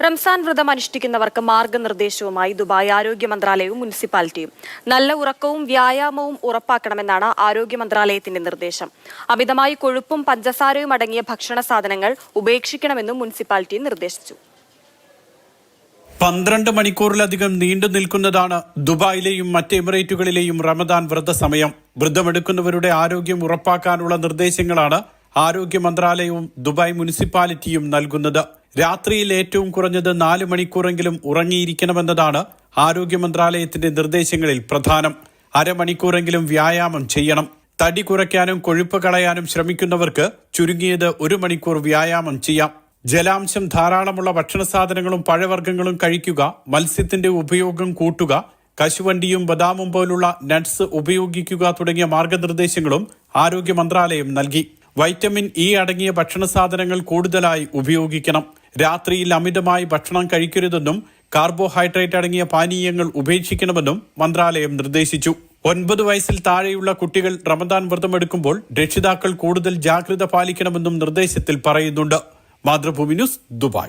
റംസാൻ വ്രതം അനുഷ്ഠിക്കുന്നവർക്ക് മാർഗനിർദ്ദേശവുമായി ദുബായ് ആരോഗ്യ മന്ത്രാലയവും മുനിസിപ്പാലിറ്റിയും. നല്ല ഉറക്കവും വ്യായാമവും ഉറപ്പാക്കണമെന്നാണ് ആരോഗ്യ മന്ത്രാലയത്തിന്റെ നിർദ്ദേശം. അമിതമായി കൊഴുപ്പും പഞ്ചസാരയും അടങ്ങിയ ഭക്ഷണ സാധനങ്ങൾ ഉപേക്ഷിക്കണമെന്നും മുനിസിപ്പാലിറ്റി നിർദ്ദേശിച്ചു. 12 മണിക്കൂറിലധികം നീണ്ടു നിൽക്കുന്നതാണ് ദുബായിലെയും മറ്റ് എമിറേറ്റുകളിലെയും റമദാൻ വ്രതസമയം. വ്രതമെടുക്കുന്നവരുടെ ആരോഗ്യം ഉറപ്പാക്കാനുള്ള നിർദ്ദേശങ്ങളാണ് ആരോഗ്യ മന്ത്രാലയവും ദുബായ് മുനിസിപ്പാലിറ്റിയും നൽകുന്നത്. രാത്രിയിൽ ഏറ്റവും കുറഞ്ഞത് 4 മണിക്കൂറെങ്കിലും ഉറങ്ങിയിരിക്കണമെന്നതാണ് ആരോഗ്യ മന്ത്രാലയത്തിന്റെ നിർദ്ദേശങ്ങളിൽ പ്രധാനം. അരമണിക്കൂറെങ്കിലും വ്യായാമം ചെയ്യണം. തടി കുറയ്ക്കാനും കൊഴുപ്പ് കളയാനും ശ്രമിക്കുന്നവർക്ക് ചുരുങ്ങിയത് 1 മണിക്കൂർ വ്യായാമം ചെയ്യാം. ജലാംശം ധാരാളമുള്ള ഭക്ഷണ സാധനങ്ങളും പഴവർഗ്ഗങ്ങളും കഴിക്കുക. മത്സ്യത്തിന്റെ ഉപയോഗം കൂട്ടുക. കശുവണ്ടിയും ബദാമും പോലുള്ള നട്ട്സ് ഉപയോഗിക്കുക തുടങ്ങിയ മാർഗനിർദ്ദേശങ്ങളും ആരോഗ്യ മന്ത്രാലയം നൽകി. വൈറ്റമിൻ ഇ അടങ്ങിയ ഭക്ഷണ സാധനങ്ങൾ കൂടുതലായി ഉപയോഗിക്കണം. രാത്രിയിൽ അമിതമായി ഭക്ഷണം കഴിക്കരുതെന്നും കാർബോഹൈഡ്രേറ്റ് അടങ്ങിയ പാനീയങ്ങൾ ഉപേക്ഷിക്കണമെന്നും മന്ത്രാലയം നിർദ്ദേശിച്ചു. 9 വയസ്സിൽ താഴെയുള്ള കുട്ടികൾ റമദാൻ വ്രതമെടുക്കുമ്പോൾ രക്ഷിതാക്കൾ കൂടുതൽ ജാഗ്രത പാലിക്കണമെന്നും നിർദ്ദേശത്തിൽ പറയുന്നുണ്ട്. Mathrubhumi news, Dubai.